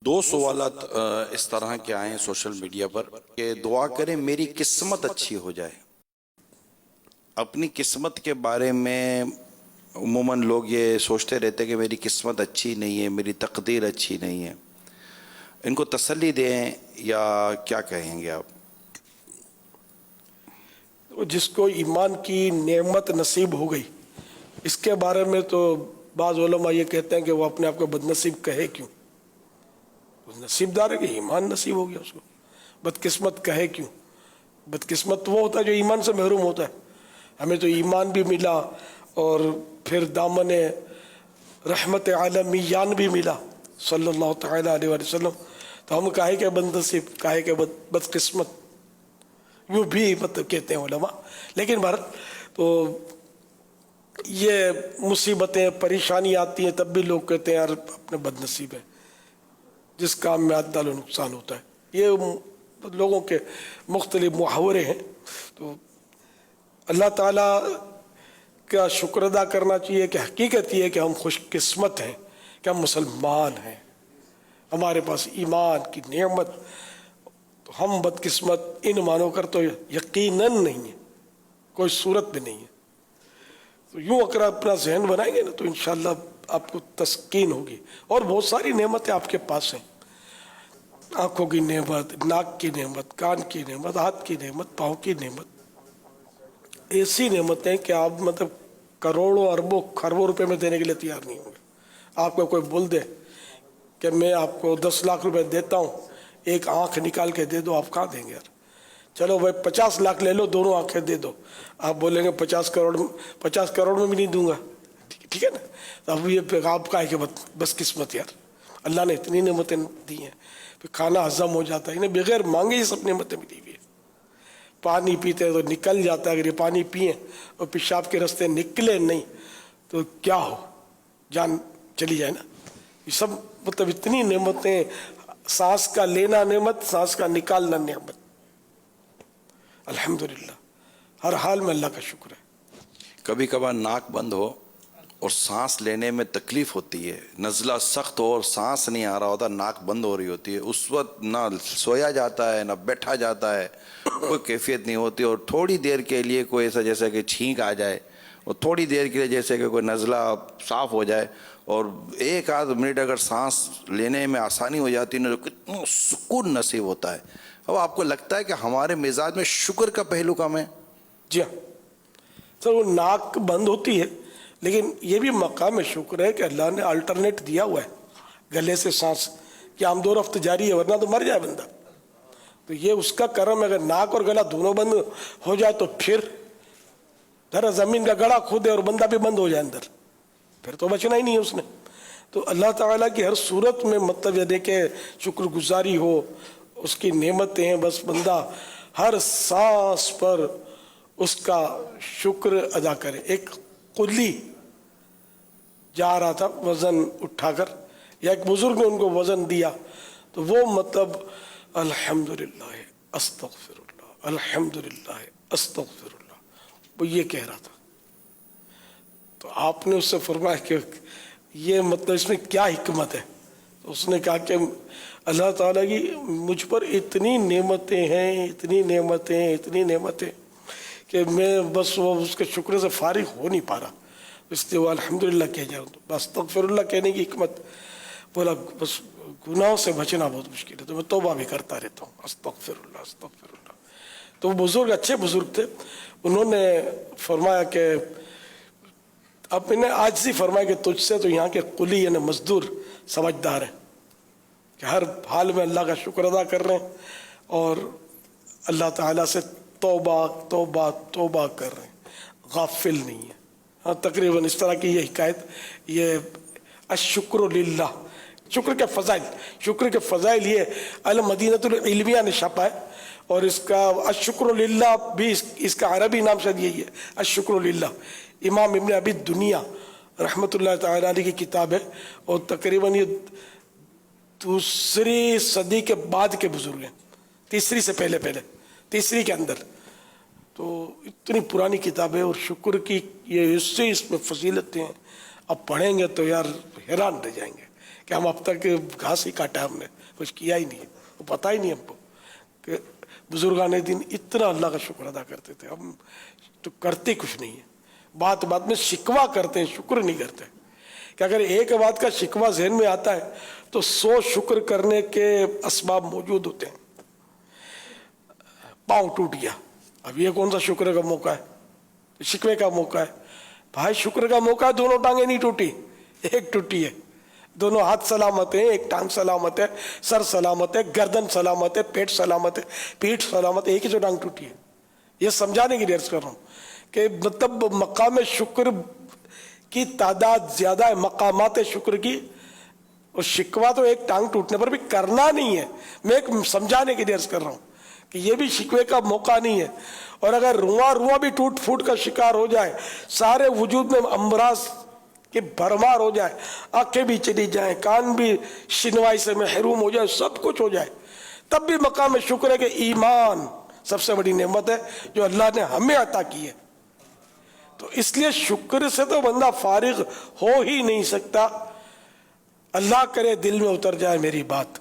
دو سوالات اس طرح کے آئے ہیں سوشل میڈیا پر کہ دعا کریں میری قسمت اچھی ہو جائے. اپنی قسمت کے بارے میں عموماً لوگ یہ سوچتے رہتے ہیں کہ میری قسمت اچھی نہیں ہے، میری تقدیر اچھی نہیں ہے. ان کو تسلی دیں یا کیا کہیں گے آپ؟ جس کو ایمان کی نعمت نصیب ہو گئی، اس کے بارے میں تو بعض علماء یہ کہتے ہیں کہ وہ اپنے آپ کو بد نصیب کہے کیوں؟ نصیب دار ہے کہ ایمان نصیب ہو گیا، اس کو بدقسمت کہے کیوں؟ بدقسمت وہ ہوتا ہے جو ایمان سے محروم ہوتا ہے. ہمیں تو ایمان بھی ملا اور پھر دامن رحمت عالمیان بھی ملا صلی اللہ تعالیٰ علیہ وسلم، تو ہم کہے کہ بد نصیب، کہے کہ بدقسمت، یوں بھی مطلب کہتے ہیں علماء. لیکن بہرحال تو یہ مصیبتیں پریشانی آتی ہیں تب بھی لوگ کہتے ہیں یار اپنے بد نصیب ہے، جس کام میں عدل و نقصان ہوتا ہے. یہ لوگوں کے مختلف محاورے ہیں. تو اللہ تعالیٰ کا شکر ادا کرنا چاہیے کہ حقیقت یہ ہے کہ ہم خوش قسمت ہیں کہ ہم مسلمان ہیں، ہمارے پاس ایمان کی نعمت. تو ہم بدقسمت ان مانو کر تو یقیناً نہیں ہے، کوئی صورت بھی نہیں ہے. تو یوں اگر اپنا ذہن بنائیں گے نا تو انشاءاللہ آپ کو تسکین ہوگی. اور بہت ساری نعمتیں آپ کے پاس ہیں، آنکھوں کی نعمت، ناک کی نعمت، کان کی نعمت، ہاتھ کی نعمت، پاؤں کی نعمت. ایسی نعمتیں کہ آپ مطلب کروڑوں اربوں خربوں روپے میں دینے کے لیے تیار نہیں ہوں گے. آپ کو کوئی بول دے کہ میں آپ کو 10 لاکھ روپے دیتا ہوں، ایک آنکھ نکال کے دے دو، آپ کہاں دیں گے یار؟ چلو بھائی 50 لاکھ لے لو، دونوں آنکھیں دے دو. آپ بولیں گے 50 کروڑ میں بھی نہیں دوں گا. ٹھیک ہے نا؟ اب یہ آپ کا ہے کہ بس قسمت یار، اللہ نے اتنی نعمتیں دی ہیں. پھر کھانا ہضم ہو جاتا ہے، انہیں بغیر مانگے یہ سب نعمتیں ملی ہوئی ہیں. پانی پیتے ہیں تو نکل جاتا ہے، اگر یہ پانی پئیں اور پیشاب کے راستے نکلے نہیں تو کیا ہو، جان چلی جائے نا. یہ سب مطلب اتنی نعمتیں، سانس کا لینا نعمت، سانس کا نکالنا نعمت. الحمدللہ ہر حال میں اللہ کا شکر ہے. کبھی کبھار ناک بند ہو اور سانس لینے میں تکلیف ہوتی ہے، نزلہ سخت ہو اور سانس نہیں آ رہا ہوتا، ناک بند ہو رہی ہوتی ہے، اس وقت نہ سویا جاتا ہے نہ بیٹھا جاتا ہے، کوئی کیفیت نہیں ہوتی. اور تھوڑی دیر کے لیے کوئی ایسا جیسا کہ چھینک آ جائے، اور تھوڑی دیر کے لیے جیسے کہ کوئی نزلہ صاف ہو جائے، اور ایک آدھ منٹ اگر سانس لینے میں آسانی ہو جاتی ہے تو کتنا سکون نصیب ہوتا ہے. اب آپ کو لگتا ہے کہ ہمارے مزاج میں شکر کا پہلو کم ہے؟ جی ہاں سر، وہ ناک بند ہوتی ہے لیکن یہ بھی مقام شکر ہے کہ اللہ نے الٹرنیٹ دیا ہوا ہے گلے سے سانس کہ آمد و رفت جاری ہے، ورنہ تو مر جائے بندہ. تو یہ اس کا کرم ہے. اگر ناک اور گلا دونوں بند ہو جائے تو پھر ذرا زمین کا گڑا کھودے اور بندہ بھی بند ہو جائے اندر، پھر تو بچنا ہی نہیں ہے اس نے. تو اللہ تعالیٰ کی ہر صورت میں مطلب یہ دیکھے شکر گزاری ہو، اس کی نعمتیں ہیں، بس بندہ ہر سانس پر اس کا شکر ادا کرے. ایک قلی جا رہا تھا وزن اٹھا کر، یا ایک بزرگ نے ان کو وزن دیا، تو وہ مطلب الحمدللہ استغفر اللہ، الحمدللہ استغفر اللہ، وہ یہ کہہ رہا تھا. تو آپ نے اس سے فرمایا کہ یہ مطلب اس میں کیا حکمت ہے؟ تو اس نے کہا کہ اللہ تعالیٰ کی مجھ پر اتنی نعمتیں ہیں، اتنی نعمتیں، اتنی نعمتیں کہ میں بس وہ اس کے شکر سے فارغ ہو نہیں پا رہا، اس لیے وہ الحمدللہ کہہ جاؤں. تو بس استغفر اللہ کہنے کی حکمت، بولا بس گناہوں سے بچنا بہت مشکل ہے تو میں توبہ بھی کرتا رہتا ہوں، استغفر اللہ استغفر اللہ. تو وہ بزرگ اچھے بزرگ تھے، انہوں نے فرمایا کہ اب انہیں عاجزی فرمایا کہ تجھ سے تو یہاں کے قلی یعنی مزدور سمجھدار ہیں کہ ہر حال میں اللہ کا شکر ادا کر رہے ہیں اور اللہ تعالیٰ سے توبہ توبہ توبہ کر رہے ہیں، غافل نہیں ہے. ہاں تقریباً اس طرح کی یہ حکایت، یہ الشکر للہ، شکر کے فضائل، شکر کے فضائل یہ المدینۃ العلمیہ نے چھاپا ہے، اور اس کا الشکر للہ بھی اس کا عربی نام شاید یہی ہے، الشکر للہ. امام ابن ابی دنیا رحمۃ اللہ تعالیٰ علیہ کی کتاب ہے، اور تقریباً یہ 2 صدی کے بعد کے بزرگ ہیں، 3 سے پہلے تیسری کے اندر. تو اتنی پرانی کتاب ہے، اور شکر کی یہ اس میں فضیلتیں ہیں، اب پڑھیں گے تو یار حیران رہ جائیں گے کہ ہم اب تک گھاس ہی کاٹا ہم نے, کچھ کیا ہی نہیں ہے, وہ پتہ ہی نہیں ہم کو کہ بزرگان دین اتنا اللہ کا شکر ادا کرتے تھے. ہم تو کرتے کچھ نہیں ہے, بات بات میں شکوہ کرتے ہیں, شکر نہیں کرتے. کہ اگر ایک بات کا شکوہ ذہن میں آتا ہے تو 100 شکر کرنے کے اسباب موجود ہوتے ہیں. پاؤں ٹوٹ گیا, اب یہ کون سا شکر کا موقع ہے؟ شکوے کا موقع ہے. بھائی شکر کا موقع ہے, دونوں ٹانگیں نہیں ٹوٹی, ایک ٹوٹی ہے. دونوں ہاتھ سلامت ہیں, ایک ٹانگ سلامت ہے, سر سلامت ہے, گردن سلامت ہے, پیٹ سلامت ہے, پیٹھ سلامت ہے, ایک ہی جو ٹانگ ٹوٹی ہے. یہ سمجھانے کی عرض کر رہا ہوں کہ مطلب مقام شکر کی تعداد زیادہ ہے, مقامات شکر کی, اور شکوہ تو ایک ٹانگ ٹوٹنے پر بھی کرنا نہیں ہے. میں ایک سمجھانے کی عرض کر رہا ہوں کہ یہ بھی شکوے کا موقع نہیں ہے. اور اگر رواں بھی ٹوٹ پھوٹ کا شکار ہو جائے, سارے وجود میں امراض کہ بھرمار ہو جائے, آنکھیں بھی چلی جائیں, کان بھی شنوائی سے محروم ہو جائے, سب کچھ ہو جائے, تب بھی مقام شکر ہے کہ ایمان سب سے بڑی نعمت ہے جو اللہ نے ہمیں عطا کی ہے. تو اس لیے شکر سے تو بندہ فارغ ہو ہی نہیں سکتا. اللہ کرے دل میں اتر جائے میری بات.